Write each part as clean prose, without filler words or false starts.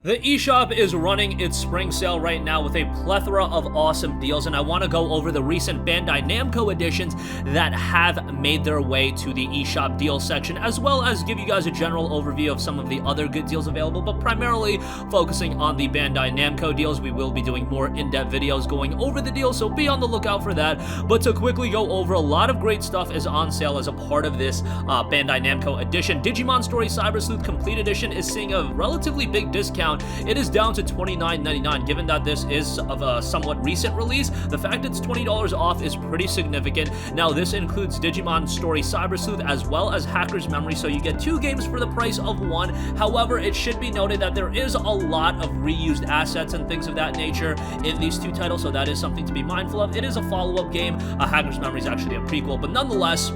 The eShop is running its spring sale right now with a plethora of awesome deals, and I want to go over the recent Bandai Namco editions that have made their way to the eShop deal section, as well as give you guys a general overview of some of the other good deals available, but primarily focusing on the Bandai Namco deals. We will be doing more in-depth videos going over the deals, so be on the lookout for that. But to quickly go over, a lot of great stuff is on sale as a part of this Bandai Namco edition. Digimon Story Cyber Sleuth Complete Edition is seeing a relatively big discount. It is down to $29.99. Given that this is of a somewhat recent release, the fact it's $20 off is pretty significant. Now, this includes Digimon Story Cyber Sleuth as well as Hacker's Memory, so you get two games for the price of one. However, it should be noted that there is a lot of reused assets and things of that nature in these two titles, so that is something to be mindful of. It is a follow-up game. Hacker's Memory is actually a prequel, but nonetheless,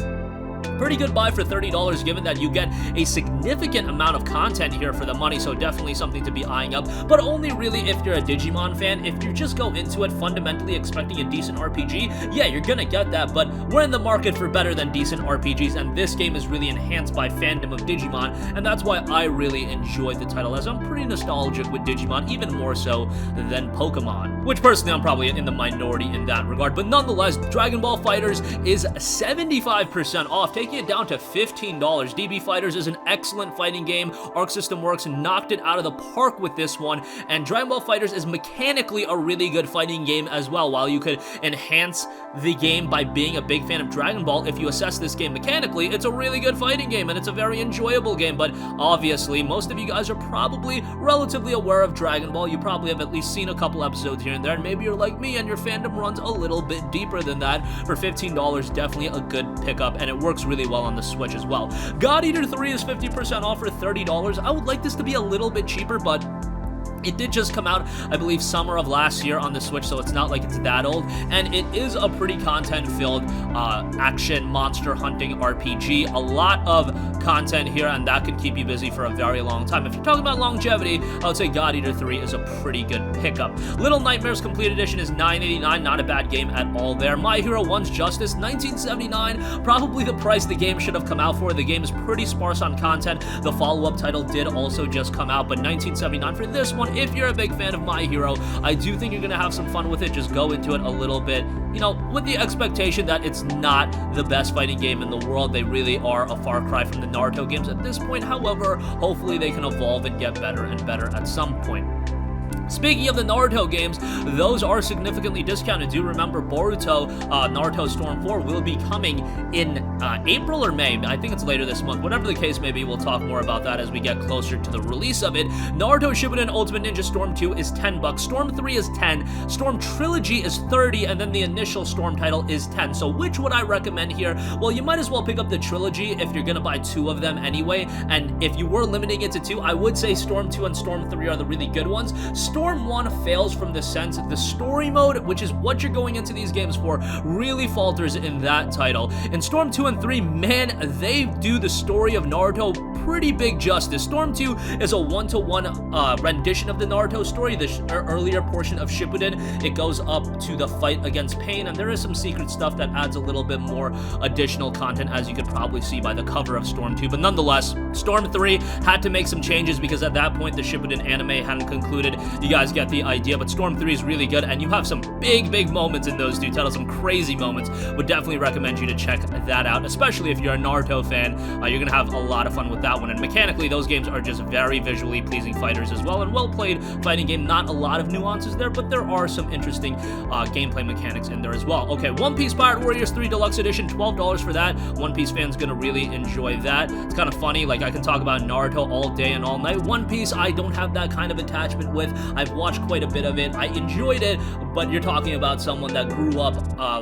pretty good buy for $30, given that you get a significant amount of content here for the money, so definitely something to be eyeing up, but only really if you're a Digimon fan. If you just go into it fundamentally expecting a decent RPG, yeah, you're gonna get that, but we're in the market for better than decent RPGs, and this game is really enhanced by fandom of Digimon, and that's why I really enjoyed the title, as I'm pretty nostalgic with Digimon, even more so than Pokemon, which personally I'm probably in the minority in that regard. But nonetheless, Dragon Ball FighterZ is 75% off, taking it down to $15. DB FighterZ is an excellent fighting game. Arc System Works knocked it out of the park with this one, and Dragon Ball FighterZ is mechanically a really good fighting game as well. While you could enhance the game by being a big fan of Dragon Ball, if you assess this game mechanically, it's a really good fighting game, and it's a very enjoyable game. But obviously, most of you guys are probably relatively aware of Dragon Ball. You probably have at least seen a couple episodes here and there, and maybe you're like me and your fandom runs a little bit deeper than that. For $15, definitely a good pickup, and it works really well on the Switch as well. God Eater 3 is 50% off for $30. I would like this to be a little bit cheaper, but it did just come out, I believe, summer of last year on the Switch, so it's not like it's that old, and it is a pretty content-filled action monster hunting RPG. A lot of content here, and that could keep you busy for a very long time. If you're talking about longevity, I would say God Eater 3 is a pretty good pickup. Little Nightmares Complete Edition is $9.89, not a bad game at all there. My Hero 1's Justice, $19.79, probably the price the game should have come out for. The game is pretty sparse on content. The follow-up title did also just come out, but $19.79 for this one. If you're a big fan of My Hero, I do think you're going to have some fun with it. Just go into it a little bit, you know, with the expectation that it's not the best fighting game in the world. They really are a far cry from the Naruto games at this point. However, hopefully they can evolve and get better and better at some point. Speaking of the Naruto games, those are significantly discounted. Do remember Boruto, Naruto Storm 4 will be coming in April or May. I think it's later this month. Whatever the case may be, we'll talk more about that as we get closer to the release of it. Naruto Shippuden Ultimate Ninja Storm 2 is $10. Storm 3 is $10. Storm Trilogy is $30, and then the initial Storm title is $10. So which would I recommend here? Well, you might as well pick up the Trilogy if you're gonna buy two of them anyway, and if you were limiting it to two, I would say Storm 2 and Storm 3 are the really good ones. Storm 1 fails from the sense that the story mode, which is what you're going into these games for, really falters in that title. In Storm 2 and 3, man, they do the story of Naruto pretty big justice. Storm 2 is a one-to-one rendition of the Naruto story. The earlier portion of Shippuden, it goes up to the fight against Pain, and there is some secret stuff that adds a little bit more additional content, as you could probably see by the cover of Storm 2. But nonetheless, Storm 3 had to make some changes because at that point the Shippuden anime hadn't concluded. You guys get the idea, but Storm 3 is really good, and you have some big moments in those two titles, some crazy moments. Would definitely recommend you to check that out, especially if you're a Naruto fan. You're gonna have a lot of fun with that one, and mechanically those games are just very visually pleasing fighters as well, and well-played fighting game. Not a lot of nuances there, but there are some interesting gameplay mechanics in there as well. Okay, One Piece Pirate Warriors 3 Deluxe Edition, $12 for that. One Piece fans gonna really enjoy that. It's kind of funny, like I can talk about Naruto all day and all night. One Piece I don't have that kind of attachment with. I've watched quite a bit of it. I enjoyed it, but you're talking about someone that grew up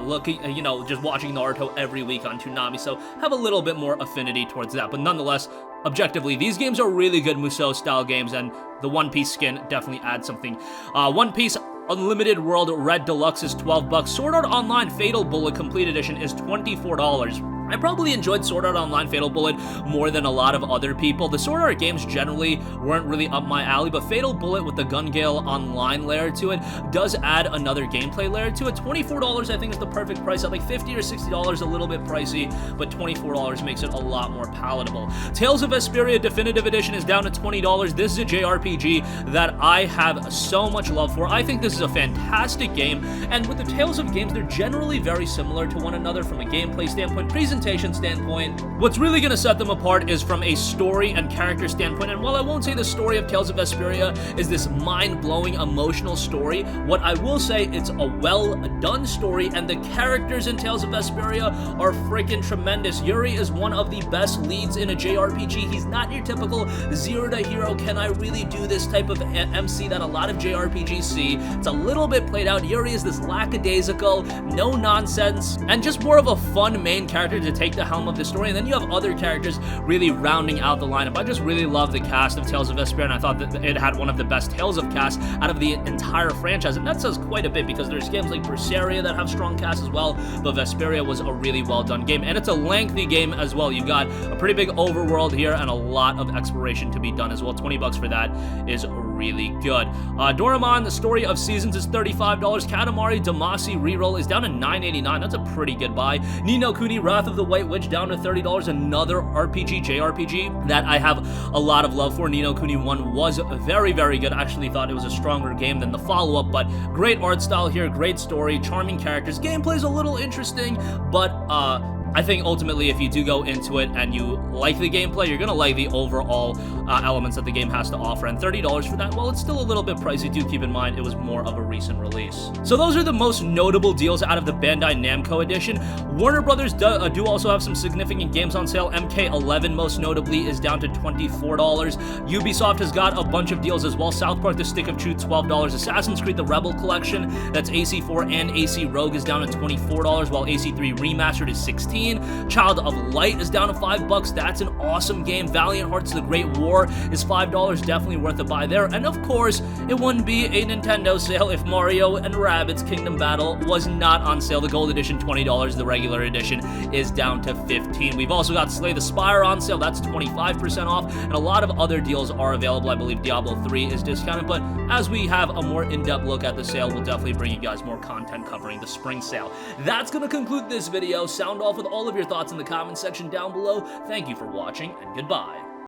looking, you know, just watching Naruto every week on Toonami, so have a little bit more affinity towards that. But nonetheless, objectively, these games are really good Musou-style games, and the One Piece skin definitely adds something. One Piece Unlimited World Red Deluxe is $12. Sword Art Online Fatal Bullet Complete Edition is $24. I probably enjoyed Sword Art Online Fatal Bullet more than a lot of other people. The Sword Art games generally weren't really up my alley, but Fatal Bullet with the Gun Gale Online layer to it does add another gameplay layer to it. $24 I think is the perfect price. At like $50 or $60 a little bit pricey, but $24 makes it a lot more palatable. Tales of Vesperia Definitive Edition is down to $20. This is a JRPG that I have so much love for. I think this is a fantastic game, and with the Tales of games, they're generally very similar to one another from a gameplay standpoint, presentation standpoint. What's really going to set them apart is from a story and character standpoint, and while I won't say the story of Tales of Vesperia is this mind-blowing emotional story, what I will say, it's a well-done story, and the characters in Tales of Vesperia are freaking tremendous. Yuri is one of the best leads in a JRPG. He's not your typical zero to hero, can I really do this type of MC that a lot of JRPGs see. It's a little bit played out. Yuri is this lackadaisical, no nonsense, and just more of a fun main character to take the helm of the story, and then you have other characters really rounding out the lineup. I just really love the cast of Tales of Vesperia, and I thought that it had one of the best Tales of casts out of the entire franchise, and that says quite a bit because there's games like Berseria that have strong casts as well, but Vesperia was a really well done game, and it's a lengthy game as well. You've got a pretty big overworld here and a lot of exploration to be done as well. $20 for that is really good. Doraemon, The Story of Seasons is $35. Katamari Damacy Reroll is down to $9.89. That's a pretty good buy. Ni no Kuni Wrath of the White Witch down to $30. Another RPG, JRPG that I have a lot of love for. Ni no Kuni 1 was very, very good. I actually thought it was a stronger game than the follow-up, but great art style here, great story, charming characters. Gameplay's a little interesting, but I think ultimately if you do go into it and you like the gameplay, you're going to like the overall elements that the game has to offer, and $30 for that, well, it's still a little bit pricey. Do keep in mind it was more of a recent release. So those are the most notable deals out of the Bandai Namco edition. Warner Brothers do also have some significant games on sale. MK11 most notably is down to $24. Ubisoft has got a bunch of deals as well. South Park The Stick of Truth, $12. Assassin's Creed The Rebel Collection, that's AC4 and AC Rogue, is down to $24, while AC3 Remastered is $16. Child of Light is down to $5. That's an awesome game. Valiant Hearts The Great War is $5. Definitely worth a buy there. And of course, it wouldn't be a Nintendo sale if Mario and Rabbids Kingdom Battle was not on sale. The Gold Edition, $20. The regular edition is down to $15. We've also got Slay the Spire on sale. That's 25% off. And a lot of other deals are available. I believe Diablo 3 is discounted. But as we have a more in-depth look at the sale, we'll definitely bring you guys more content covering the spring sale. That's going to conclude this video. Sound off with all of your thoughts in the comment section down below. Thank you for watching, and goodbye.